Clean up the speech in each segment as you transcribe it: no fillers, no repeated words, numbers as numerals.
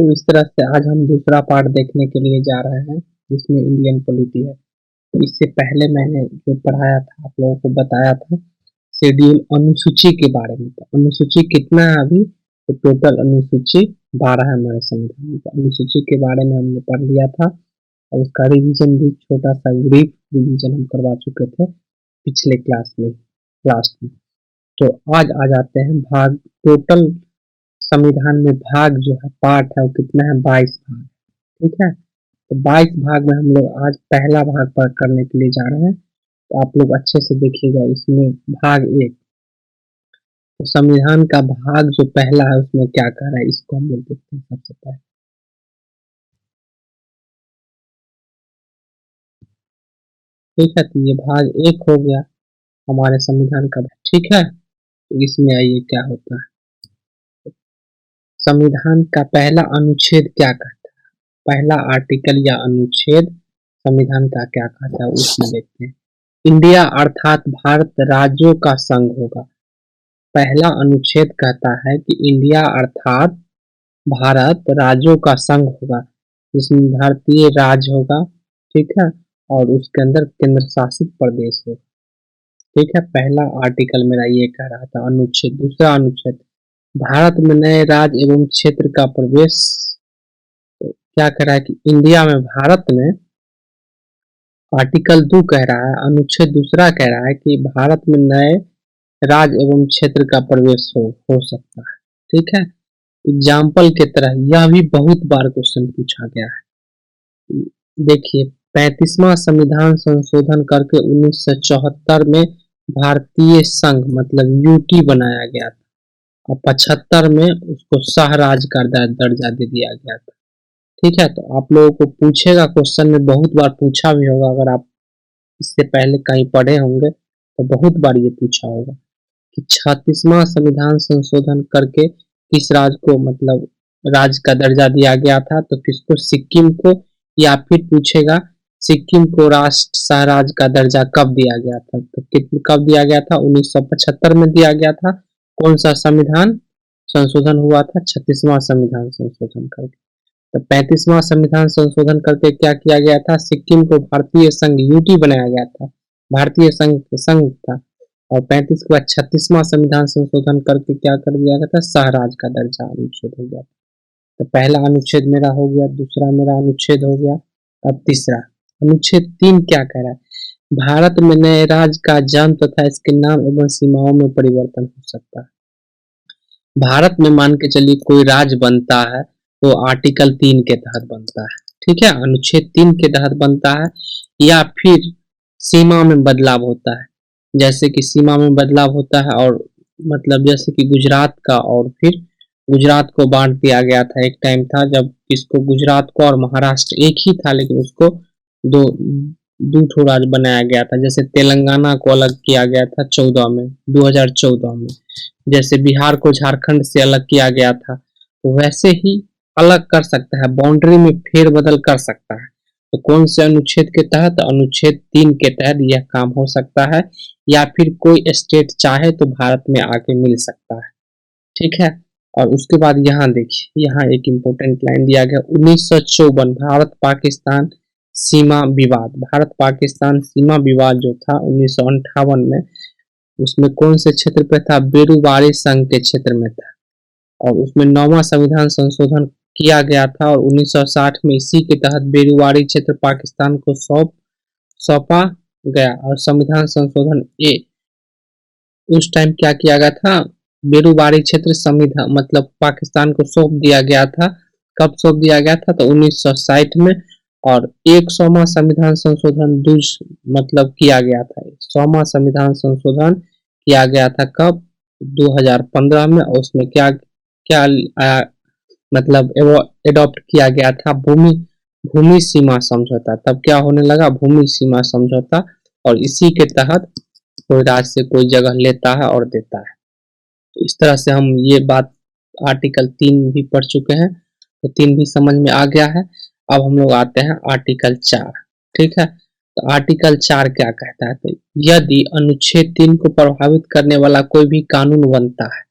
तो इस तरह से आज हम दूसरा पार्ट देखने के लिए जा रहे हैं जिसमें इंडियन पॉलिटी है। तो इससे पहले मैंने जो पढ़ाया था आप लोगों को बताया था शेड्यूल अनुसूची के बारे में। तो अनुसूची कितना है अभी? तो टोटल अनुसूची 12 है हमारे संविधान में। तो अनुसूची के बारे में हमने पढ़ लिया था और उसका रिवीजन भी छोटा सा ब्रीफ रिवीजन हम करवा चुके थे पिछले क्लास में लास्ट में। तो आज आ जाते हैं भाग। टोटल संविधान में भाग जो है पार्ट है वो कितना है? 22 भाग। ठीक है, तो 22 भाग में हम लोग आज पहला भाग पर करने के लिए जा रहे हैं। तो आप लोग अच्छे से देखिएगा। इसमें भाग 1, तो संविधान का भाग जो पहला है उसमें क्या कह रहा है इसको हम लोग देखते हैं सबसे पहले। ठीक है, तो ये भाग 1 हो गया हमारे संविधान का। ठीक है, तो इसमें आइए क्या होता है। संविधान का पहला अनुच्छेद क्या कहता है? पहला आर्टिकल या अनुच्छेद संविधान का क्या कहता है उसमें देखते हैं। इंडिया अर्थात भारत राज्यों का संघ होगा। पहला अनुच्छेद कहता है कि इंडिया अर्थात भारत राज्यों का संघ होगा जिसमें भारतीय राज्य होगा। ठीक है, और उसके अंदर केंद्र शासित प्रदेश होगा। ठीक है, पहला आर्टिकल मेरा ये कह रहा था अनुच्छेद। दूसरा अनुच्छेद, भारत में नए राज्य एवं क्षेत्र का प्रवेश। तो क्या कह रहा है कि इंडिया में भारत में आर्टिकल 2 कह रहा है, अनुच्छेद दूसरा कह रहा है कि भारत में नए राज्य एवं क्षेत्र का प्रवेश हो सकता है। ठीक है, एग्जाम्पल के तरह यह भी बहुत बार क्वेश्चन पूछा गया है। देखिए 35वां संविधान संशोधन करके 1974 में भारतीय संघ मतलब यूटी बनाया गया था और 75 में उसको सह राज्य का दर्जा दे दिया गया था। ठीक है, तो आप लोगों को पूछेगा क्वेश्चन में, बहुत बार पूछा भी होगा, अगर आप इससे पहले कहीं पढ़े होंगे तो बहुत बार ये पूछा होगा कि 36वां संविधान संशोधन करके किस राज्य को मतलब राज्य का दर्जा दिया गया था? तो किसको? सिक्किम को। या फिर पूछेगा सिक्किम को राष्ट्र सह राज्य का दर्जा कब दिया गया था? तो कब दिया गया था? 1975 में दिया गया था। कौन सा संविधान संशोधन हुआ था? 36वां संविधान संशोधन करके। तो 35वां संविधान संशोधन करके क्या किया गया था? सिक्किम को भारतीय संघ यूटी बनाया गया था, भारतीय संघ था। और 35 के बाद 36वां संविधान संशोधन करके क्या कर दिया गया था? सह राज्य का दर्जा अनुच्छेद हो गया। तो पहला अनुच्छेद मेरा हो गया, दूसरा मेरा अनुच्छेद हो गया। अब तीसरा अनुच्छेद 3 क्या कह रहा है? भारत में नए राज्य का जन्म तथा इसके नाम एवं सीमाओं में परिवर्तन हो सकता है। भारत में मान के चलिए कोई राज्य बनता है तो आर्टिकल 3 के तहत बनता है। ठीक है, अनुच्छेद 3 के तहत बनता है। या फिर सीमा में बदलाव होता है, जैसे कि सीमा में बदलाव होता है और मतलब जैसे कि गुजरात का, और फिर गुजरात को बांट दिया गया था। एक टाइम था जब इसको गुजरात को और महाराष्ट्र एक ही था लेकिन उसको दो दो ठो राज्य बनाया गया था। जैसे तेलंगाना को अलग किया गया था 2014 में, जैसे बिहार को झारखंड से अलग किया गया था। तो वैसे ही अलग कर सकता है, बाउंड्री में फेरबदल कर सकता है। तो कौन से अनुच्छेद के तहत? अनुच्छेद 3 के तहत यह काम हो सकता है। या फिर कोई स्टेट चाहे तो भारत में आके मिल सकता है। ठीक है, और उसके बाद यहाँ देखिए, यहाँ एक इम्पोर्टेंट लाइन दिया गया 1954 भारत पाकिस्तान सीमा विवाद। भारत पाकिस्तान सीमा विवाद जो था 1958 में, उसमें कौन से क्षेत्र पे था? बेरूबारी संघ के क्षेत्र में था। और उसमें 9वां संविधान संशोधन किया गया था और 1960 में इसी के तहत बेरूबारी क्षेत्र पाकिस्तान को सौंपा गया। और संविधान संशोधन ए उस टाइम क्या किया गया था? बेरूबारी क्षेत्र संविधान मतलब पाकिस्तान को सौंप दिया गया था। कब सौंप दिया गया था? तो 1960 में। और 100वां संविधान संशोधन मतलब किया गया था। 100वां संविधान संशोधन किया गया था कब? 2015 में। और उसमें क्या क्या मतलब एडॉप्ट किया गया था? भूमि सीमा समझौता। तब क्या होने लगा? भूमि सीमा समझौता। और इसी के तहत कोई राज्य से कोई जगह लेता है और देता है। तो इस तरह से हम ये बात आर्टिकल 3 भी पढ़ चुके हैं, तो 3 भी समझ में आ गया है। अब हम लोग आते हैं आर्टिकल 4। ठीक है, तो आर्टिकल 4 क्या कहता है? तो यदि अनुच्छेद 3 को प्रभावित करने वाला कोई भी कानून बनता है,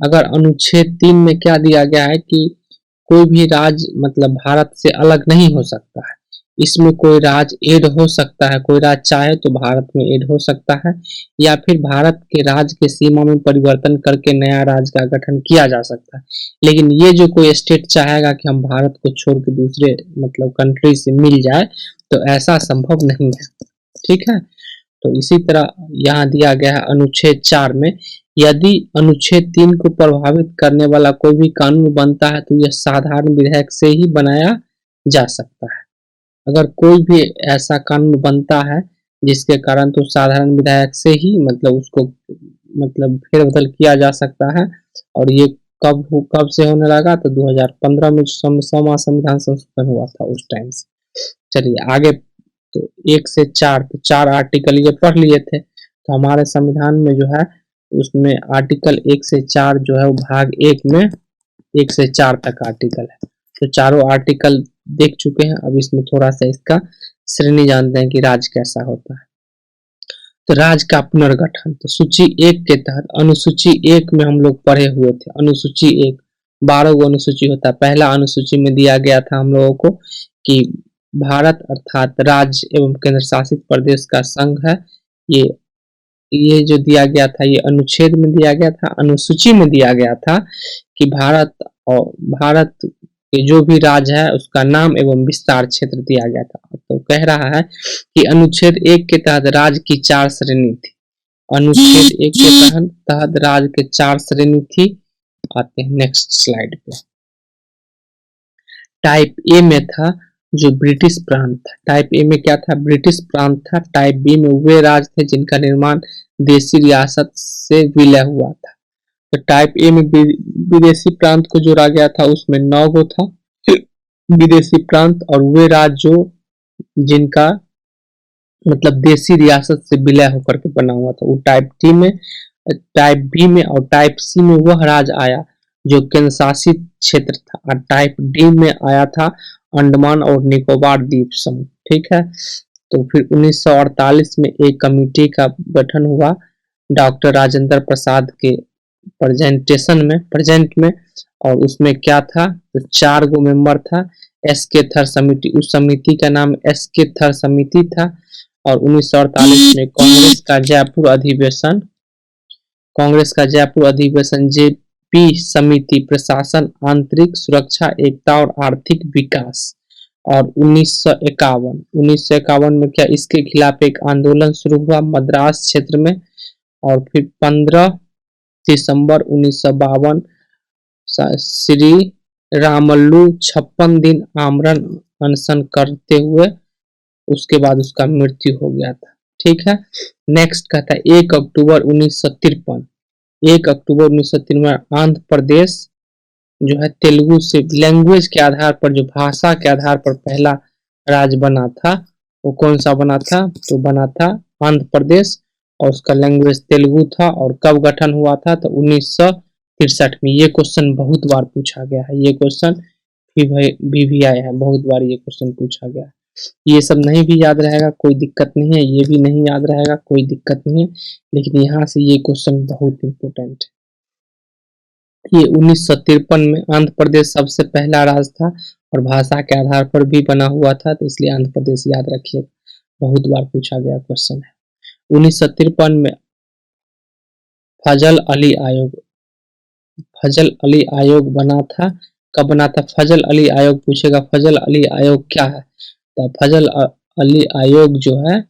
अगर अनुच्छेद 3 में क्या दिया गया है कि कोई भी राज्य मतलब भारत से अलग नहीं हो सकता है। इसमें कोई राज्य ऐड हो सकता है, कोई राज्य चाहे तो भारत में ऐड हो सकता है, या फिर भारत के राज्य के सीमा में परिवर्तन करके नया राज्य का गठन किया जा सकता है। लेकिन ये जो कोई स्टेट चाहेगा कि हम भारत को छोड़ के दूसरे मतलब कंट्री से मिल जाए, तो ऐसा संभव नहीं है। ठीक है, तो इसी तरह यहाँ दिया गया है अनुच्छेद 4 में, यदि अनुच्छेद 3 को प्रभावित करने वाला कोई भी कानून बनता है तो यह साधारण विधेयक से ही बनाया जा सकता है। अगर कोई भी ऐसा कानून बनता है जिसके कारण तो साधारण विधायक से ही मतलब उसको मतलब फेरबदल किया जा सकता है। और ये कब से होने लगा, तो 2015 में संविधान संशोधन हुआ था उस टाइम से। चलिए आगे, तो 1 से 4, तो 4 आर्टिकल ये पढ़ लिए थे। तो हमारे संविधान में जो है उसमें आर्टिकल 1 से 4 जो है वो भाग 1 में 1 से 4 तक आर्टिकल है। तो चारों आर्टिकल देख चुके हैं। अब इसमें थोड़ा सा इसका श्रेणी जानते हैं कि राज्य कैसा होता है। तो राज्य का पुनर्गठन, तो सूची 1 के तहत अनुसूची 1 में हम लोग पढ़े हुए थे। अनुसूची 1 12 गो अनुसूची होता है। पहला अनुसूची में दिया गया था हम लोगों को कि भारत अर्थात राज्य एवं केंद्र शासित प्रदेश का संघ है। ये जो दिया गया था ये अनुच्छेद में दिया गया था। अनुसूची में दिया गया था कि भारत के जो भी राज्य है उसका नाम एवं विस्तार क्षेत्र दिया गया था। तो कह रहा है कि अनुच्छेद 1 के तहत राज्य की 4 श्रेणी थी। अनुच्छेद 1 के तहत राज्य के 4 श्रेणी थी। आते हैं नेक्स्ट स्लाइड पे। टाइप ए में था जो ब्रिटिश प्रांत था। टाइप ए में क्या था, ब्रिटिश प्रांत था। टाइप बी में वे राज्य थे जिनका निर्माण देशी रियासत से विलय हुआ था। तो टाइप ए में विदेशी प्रांत को जोड़ा गया था, उसमें 9 गो था विदेशी प्रांत, और वे राज्य जो जिनका मतलब देशी रियासत से विलय होकर के बना हुआ था वो टाइप टी में। टाइप बी में और टाइप सी में वह राज्य आया जो केंद्र शासित क्षेत्र था, और टाइप डी में आया था अंडमान और निकोबार द्वीप समूह। ठीक है, तो फिर 1948 में एक कमेटी का गठन हुआ डॉक्टर राजेंद्र प्रसाद के प्रेजेंट में, और उसमें क्या था, तो 4 गो मेंबर था। एस के थर समिति, उस समिति का नाम एस के थर समिति था। और 1948 में कांग्रेस का जयपुर अधिवेशन जेपी समिति प्रशासन, आंतरिक सुरक्षा, एकता और आर्थिक विकास। और 1951 में क्या इसके खिलाफ एक आंदोलन शुरू हुआ मद्रास क्षेत्र में। और फिर 15 दिसंबर 1952 श्री रामल्लू 56 दिन आमरण अनशन करते हुए उसके बाद उसका मृत्यु हो गया था। ठीक है, नेक्स्ट कहता है 1 अक्टूबर 1953 आंध्र प्रदेश जो है तेलुगु से लैंग्वेज के आधार पर, जो भाषा के आधार पर पहला राज्य बना था, वो कौन सा बना था, तो बना था आंध्र प्रदेश, और उसका लैंग्वेज तेलुगु था। और कब गठन हुआ था, तो 1963 में। ये क्वेश्चन बहुत बार पूछा गया है, ये क्वेश्चन भी आया है, बहुत बार ये क्वेश्चन पूछा गया है। ये सब नहीं भी याद रहेगा कोई दिक्कत नहीं है, ये भी नहीं याद रहेगा कोई दिक्कत नहीं है, लेकिन यहाँ से ये क्वेश्चन बहुत इंपोर्टेंट है। ये 1953 में आंध्र प्रदेश सबसे पहला राज्य था और भाषा के आधार पर भी बना हुआ था, तो इसलिए आंध्र प्रदेश याद रखिए, बहुत बार पूछा गया क्वेश्चन है। 1953 में फजल अली आयोग बना था। कब बना था फजल अली आयोग, पूछेगा फजल अली आयोग क्या है, तो फजल अली आयोग जो है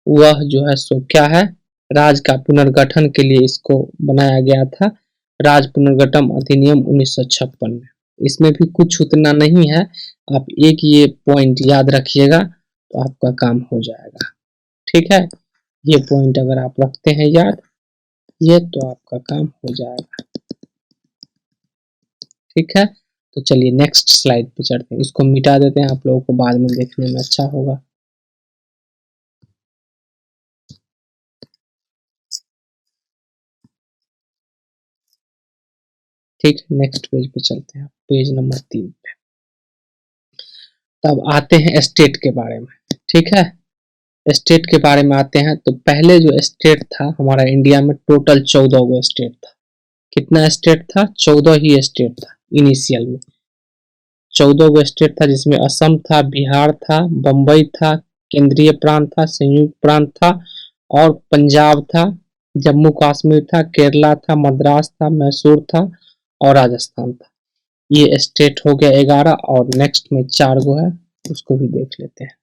वह जो है सो क्या है, राज्य का पुनर्गठन के लिए इसको बनाया गया था। राज्य पुनर्गठन अधिनियम 1956 में। इसमें भी कुछ उतना नहीं है, आप एक ये पॉइंट याद रखिएगा तो आपका काम हो जाएगा। ठीक है, ये पॉइंट अगर आप रखते हैं याद, ये तो आपका काम हो जाएगा। ठीक है, तो चलिए नेक्स्ट स्लाइड पे चढ़ते हैं। इसको मिटा देते हैं, आप लोगों को बाद में देखने में अच्छा होगा। ठीक है, नेक्स्ट पेज पे चलते हैं, पेज नंबर 3 पे। तब आते हैं स्टेट के बारे में। ठीक है, स्टेट के बारे में आते हैं। तो पहले जो स्टेट था हमारा इंडिया में, टोटल 14 गो स्टेट था। कितना स्टेट था, 14 ही स्टेट था इनिशियल में। 14 गो स्टेट था, जिसमें असम था, बिहार था, बम्बई था, केंद्रीय प्रांत था, संयुक्त प्रांत था और पंजाब था, जम्मू कश्मीर था, केरला था, मद्रास था, मैसूर था और राजस्थान था। ये स्टेट हो गया 11 और नेक्स्ट में 4 गो है, उसको भी देख लेते हैं।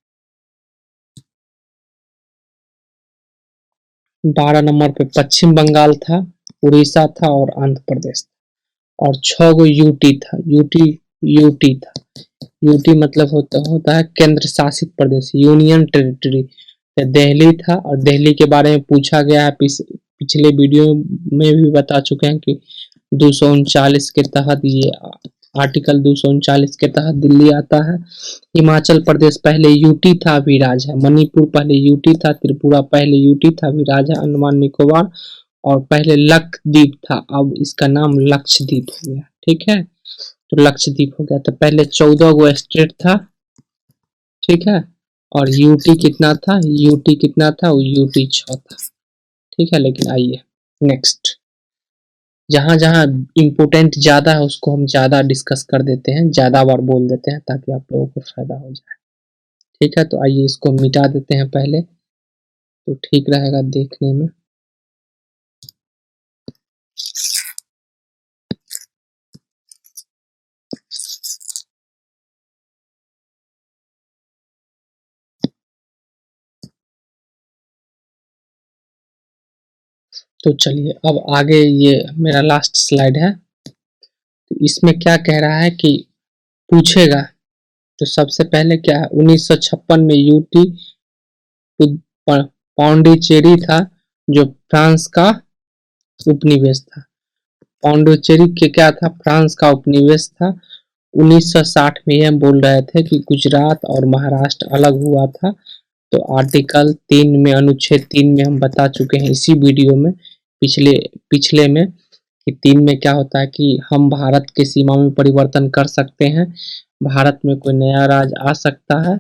12 नंबर पे पश्चिम बंगाल था, उड़ीसा था और आंध्र प्रदेश था। और 6 गो यूटी था, यूटी था। यूटी मतलब होता है केंद्र शासित प्रदेश, यूनियन टेरिटरी। दिल्ली था और दिल्ली के बारे में पूछा गया है, पिछले वीडियो में भी बता चुके हैं कि 239 के तहत ये आर्टिकल 239 के तहत दिल्ली आता है। हिमाचल प्रदेश पहले यूटी था, अभी राज है। मणिपुर पहले यूटी था, त्रिपुरा पहले यूटी था, अभी राज है। अंडमान निकोबार और पहले लक्षद्वीप था, अब इसका नाम लक्षद्वीप हो गया। ठीक है, तो लक्षद्वीप हो गया। तो पहले 14 गो स्टेट था, ठीक है। और यूटी कितना था, यूटी कितना था, यूटी 6 था। ठीक है, लेकिन आइए नेक्स्ट, जहां जहां इम्पोर्टेंट ज्यादा है उसको हम ज्यादा डिस्कस कर देते हैं, ज्यादा बार बोल देते हैं ताकि आप लोगों को फायदा हो जाए। ठीक है, तो आइए इसको मिटा देते हैं पहले, तो ठीक रहेगा देखने में। तो चलिए अब आगे, ये मेरा लास्ट स्लाइड है। तो इसमें क्या कह रहा है कि पूछेगा, तो सबसे पहले क्या है, 1956 में यूटी पौंडीचेरी था, जो फ्रांस का उपनिवेश था। पौंडीचेरी के क्या था, फ्रांस का उपनिवेश था। 1960 में हम बोल रहे थे कि गुजरात और महाराष्ट्र अलग हुआ था। तो आर्टिकल 3 में, अनुच्छेद 3 में हम बता चुके हैं इसी वीडियो में, पिछले पिछले में, कि 3 में क्या होता है कि हम भारत की सीमा में परिवर्तन कर सकते हैं। भारत में कोई नया राज्य आ सकता है,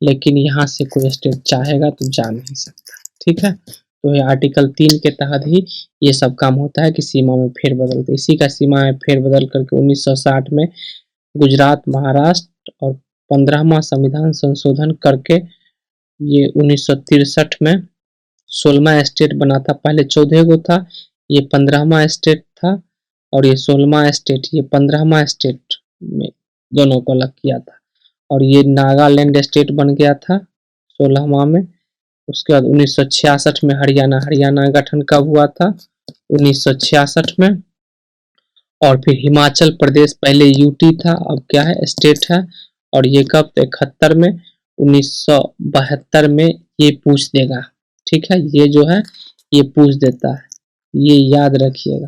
लेकिन यहाँ से कोई स्टेट चाहेगा तो जा नहीं सकता। ठीक है, तो ये आर्टिकल 3 के तहत ही ये सब काम होता है कि सीमा में फेरबदल। तो इसी का सीमा में फेरबदल करके 1960 में गुजरात, महाराष्ट्र और 15वां संविधान संशोधन करके ये 1963 में 16वां स्टेट बना था। पहले 14 गो था, ये 15वां स्टेट था। और ये 16वां स्टेट, ये 15वां स्टेट में दोनों को अलग किया था। और ये नागालैंड स्टेट बन गया था 16वां में। उसके बाद 1966 में हरियाणा, हरियाणा गठन कब हुआ था, 1966 में। और फिर हिमाचल प्रदेश पहले यूटी था, अब क्या है, स्टेट है। और ये कब, 71 में। 1972 में ये पूछ देगा। ठीक है, ये जो है ये पूछ देता है, ये याद रखिएगा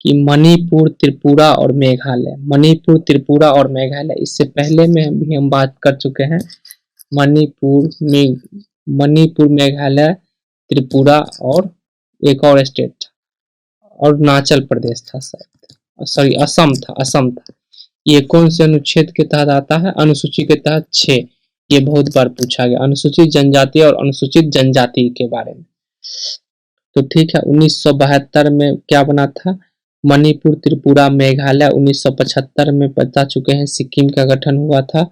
कि मणिपुर, त्रिपुरा और मेघालय, मणिपुर, त्रिपुरा और मेघालय, इससे पहले में भी हम बात कर चुके हैं। मणिपुर में, मणिपुर, मेघालय, त्रिपुरा और एक और स्टेट और अरुणाचल प्रदेश था शायद, सॉरी असम था, असम था। ये कौन से अनुच्छेद के तहत आता है, अनुसूची के तहत 6। ये बहुत बार पूछा गया, अनुसूचित जनजाति और अनुसूचित जनजाति के बारे में। तो ठीक है, 1972 में क्या बना था, मणिपुर, त्रिपुरा, मेघालय। 1975 में बता चुके हैं सिक्किम का गठन हुआ था।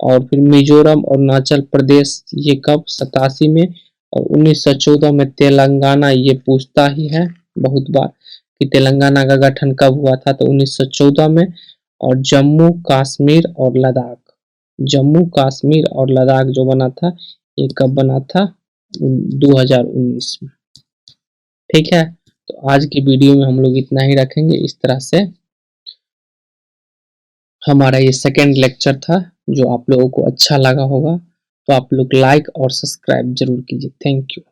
और फिर मिजोरम और अरुणाचल प्रदेश, ये कब, 87 में। और 1914 में तेलंगाना, ये पूछता ही है बहुत बार कि तेलंगाना का गठन कब हुआ था, तो 1914 में। और जम्मू कश्मीर और लद्दाख, जम्मू कश्मीर और लद्दाख जो बना था, ये कब बना था, 2019 में। ठीक है, तो आज की वीडियो में हम लोग इतना ही रखेंगे। इस तरह से हमारा ये सेकेंड लेक्चर था, जो आप लोगों को अच्छा लगा होगा, तो आप लोग लाइक और सब्सक्राइब जरूर कीजिए। Thank you.